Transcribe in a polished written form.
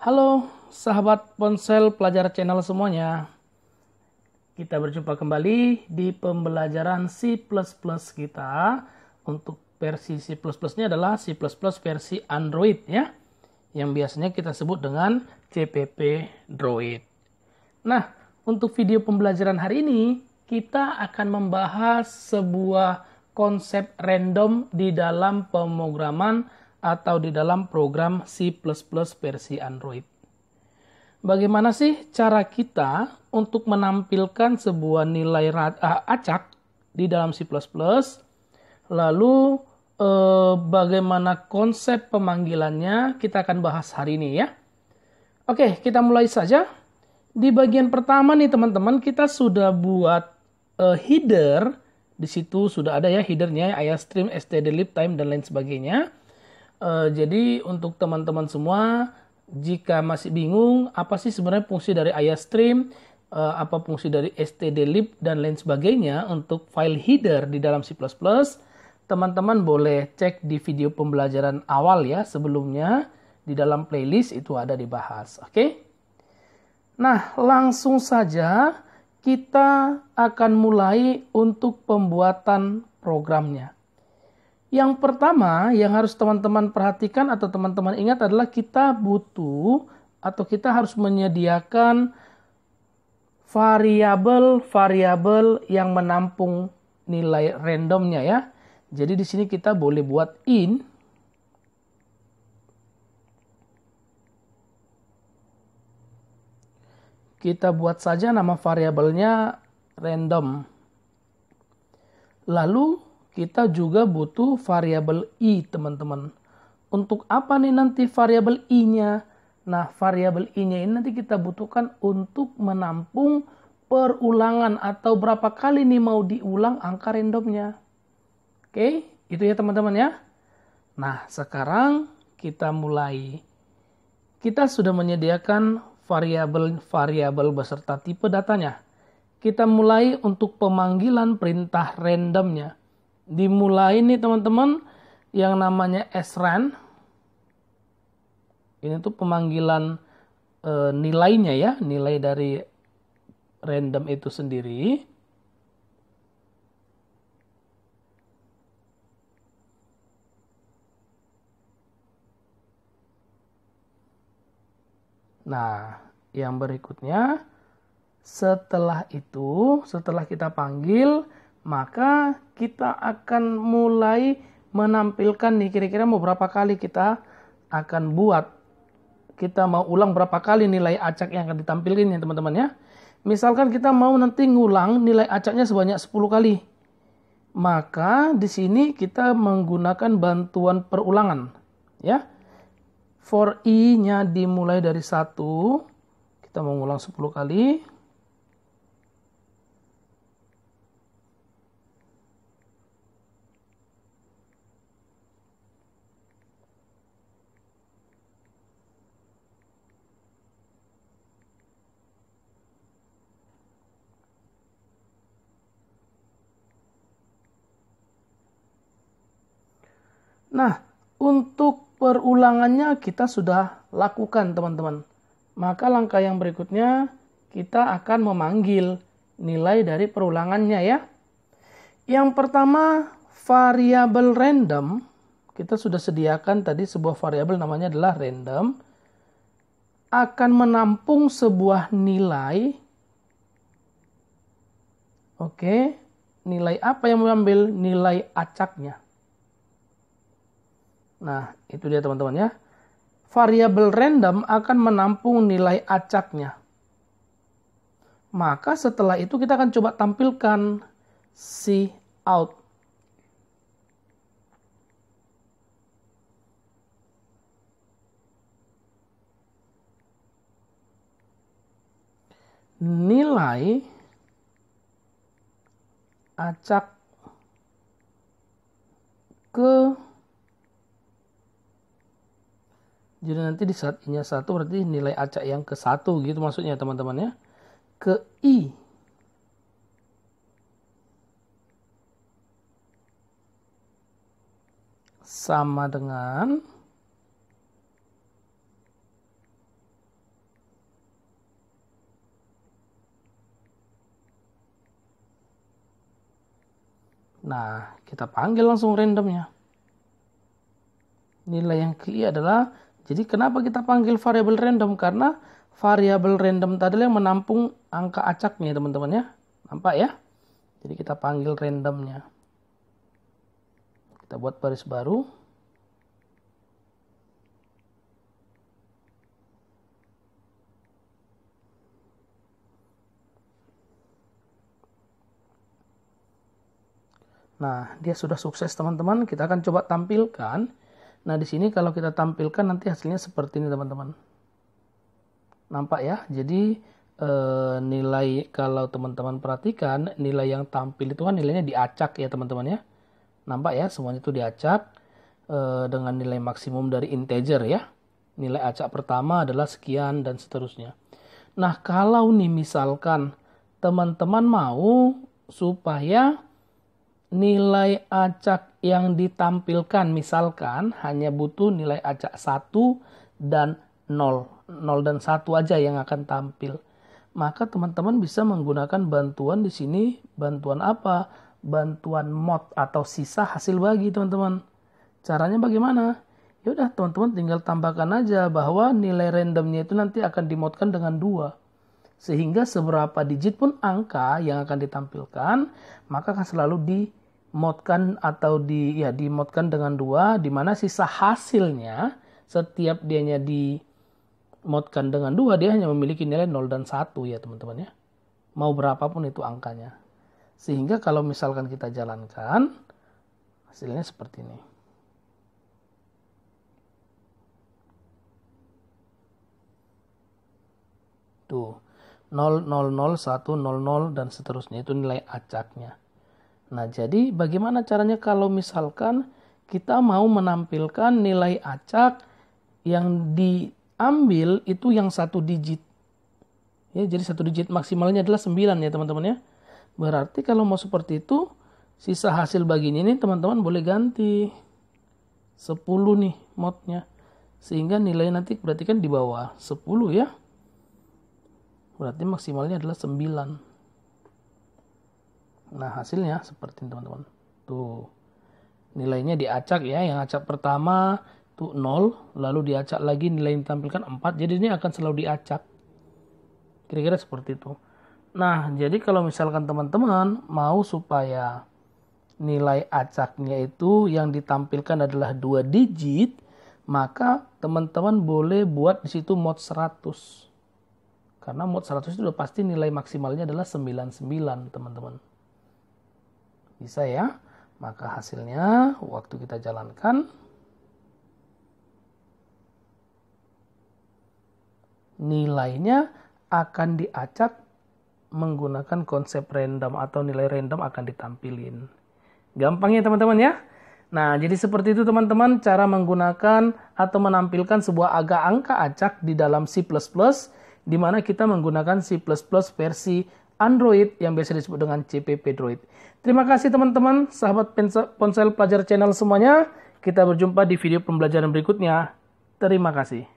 Halo sahabat ponsel pelajar channel semuanya. Kita berjumpa kembali di pembelajaran C++ kita. Untuk versi C++-nya adalah C++ versi Android ya. Yang biasanya kita sebut dengan CPP Droid. Nah, untuk video pembelajaran hari ini kita akan membahas sebuah konsep random di dalam pemrograman atau di dalam program C++ versi Android. Bagaimana sih cara kita untuk menampilkan sebuah nilai acak di dalam C++? Lalu bagaimana konsep pemanggilannya kita akan bahas hari ini ya. Oke, kita mulai saja. Di bagian pertama nih teman-teman, kita sudah buat header. Di situ sudah ada ya headernya, IOStream, stdlib, time, dan lain sebagainya. Jadi untuk teman-teman semua, jika masih bingung apa sih sebenarnya fungsi dari IOStream, apa fungsi dari stdlib, dan lain sebagainya untuk file header di dalam C++, teman-teman boleh cek di video pembelajaran awal ya sebelumnya. Di dalam playlist itu ada dibahas, oke? Nah, langsung saja kita akan mulai untuk pembuatan programnya. Yang pertama yang harus teman-teman perhatikan atau teman-teman ingat adalah kita butuh atau kita harus menyediakan variabel-variabel yang menampung nilai randomnya ya. Jadi di sini kita boleh buat int. Kita buat saja nama variabelnya random. Lalu kita juga butuh variabel i, teman-teman. Untuk apa nih nanti variabel i-nya? Nah, variabel i-nya ini nanti kita butuhkan untuk menampung perulangan atau berapa kali nih mau diulang angka randomnya. Oke, itu ya teman-teman ya. Nah, sekarang kita mulai. Kita sudah menyediakan variabel-variabel beserta tipe datanya. Kita mulai untuk pemanggilan perintah randomnya. Dimulai nih teman-teman yang namanya srand. Ini tuh pemanggilan nilainya ya, nilai dari random itu sendiri. Nah, yang berikutnya setelah itu, setelah kita panggil, maka kita akan mulai menampilkan nih kira-kira mau berapa kali kita akan buat. Kita mau ulang berapa kali nilai acak yang akan ditampilkan ya teman-teman ya. Misalkan kita mau nanti ngulang nilai acaknya sebanyak 10 kali. Maka di sini kita menggunakan bantuan perulangan ya. For i-nya dimulai dari 1, kita mau ngulang 10 kali. Nah, untuk perulangannya kita sudah lakukan teman-teman. Maka langkah yang berikutnya kita akan memanggil nilai dari perulangannya ya. Yang pertama variabel random. Kita sudah sediakan tadi sebuah variabel namanya adalah random. Akan menampung sebuah nilai. Oke, nilai apa yang mengambil? Nilai acaknya. Nah, itu dia teman-teman ya. Variabel random akan menampung nilai acaknya. Maka setelah itu kita akan coba tampilkan cout. Nilai acak ke, jadi nanti di saat i-nya 1 berarti nilai acak yang ke 1 gitu maksudnya teman-teman ya. Ke i. Sama dengan Nah, kita panggil langsung randomnya. Nilai yang key adalah, jadi kenapa kita panggil variabel random? Karena variabel random tadi yang menampung angka acaknya teman-teman ya. Nampak ya? Jadi kita panggil randomnya. Kita buat baris baru. Nah, dia sudah sukses teman-teman. Kita akan coba tampilkan. Nah, di sini kalau kita tampilkan nanti hasilnya seperti ini teman-teman. Nampak ya? Jadi nilai, kalau teman-teman perhatikan, nilai yang tampil itu kan nilainya diacak ya teman-teman ya. Nampak ya? Semuanya itu diacak dengan nilai maksimum dari integer ya. Nilai acak pertama adalah sekian dan seterusnya. Nah, kalau nih misalkan teman-teman mau supaya nilai acak yang ditampilkan misalkan hanya butuh nilai acak 1 dan 0. 0 dan 1 aja yang akan tampil. Maka teman-teman bisa menggunakan bantuan di sini. Bantuan apa? Bantuan mod atau sisa hasil bagi teman-teman. Caranya bagaimana? Ya udah teman-teman tinggal tambahkan aja bahwa nilai randomnya itu nanti akan dimodkan dengan 2. Sehingga seberapa digit pun angka yang akan ditampilkan, maka akan selalu dimodkan atau dimodkan dengan 2, di mana sisa hasilnya setiap dianya dimodkan dengan 2, dia hanya memiliki nilai 0 dan 1 ya teman-teman ya. Mau berapapun itu angkanya. Sehingga kalau misalkan kita jalankan, hasilnya seperti ini. Tuh. 0, 0, 0, 1, 0, 0, dan seterusnya. Itu nilai acaknya. Nah, jadi bagaimana caranya kalau misalkan kita mau menampilkan nilai acak yang diambil itu yang 1 digit. Ya, jadi 1 digit maksimalnya adalah 9 ya teman-teman ya. Berarti kalau mau seperti itu, sisa hasil baginya ini teman-teman boleh ganti 10 nih modnya. Sehingga nilai nanti berarti kan di bawah 10 ya. Berarti maksimalnya adalah 9. Nah, hasilnya seperti ini teman-teman. Tuh. Nilainya diacak ya. Yang acak pertama tuh 0. Lalu diacak lagi nilai yang ditampilkan 4. Jadi ini akan selalu diacak. Kira-kira seperti itu. Nah, jadi kalau misalkan teman-teman mau supaya nilai acaknya itu yang ditampilkan adalah 2 digit, maka teman-teman boleh buat di situ mod 100. Karena mod 100 itu udah pasti nilai maksimalnya adalah 99 teman-teman. Bisa ya? Maka hasilnya waktu kita jalankan, nilainya akan diacak menggunakan konsep random atau nilai random akan ditampilin. Gampang ya teman-teman ya? Nah, jadi seperti itu teman-teman cara menggunakan atau menampilkan sebuah angka acak di dalam C++, di mana kita menggunakan C++ versi Android yang biasa disebut dengan CPP Droid. Terima kasih teman-teman, sahabat Ponsel Pelajar Channel semuanya. Kita berjumpa di video pembelajaran berikutnya. Terima kasih.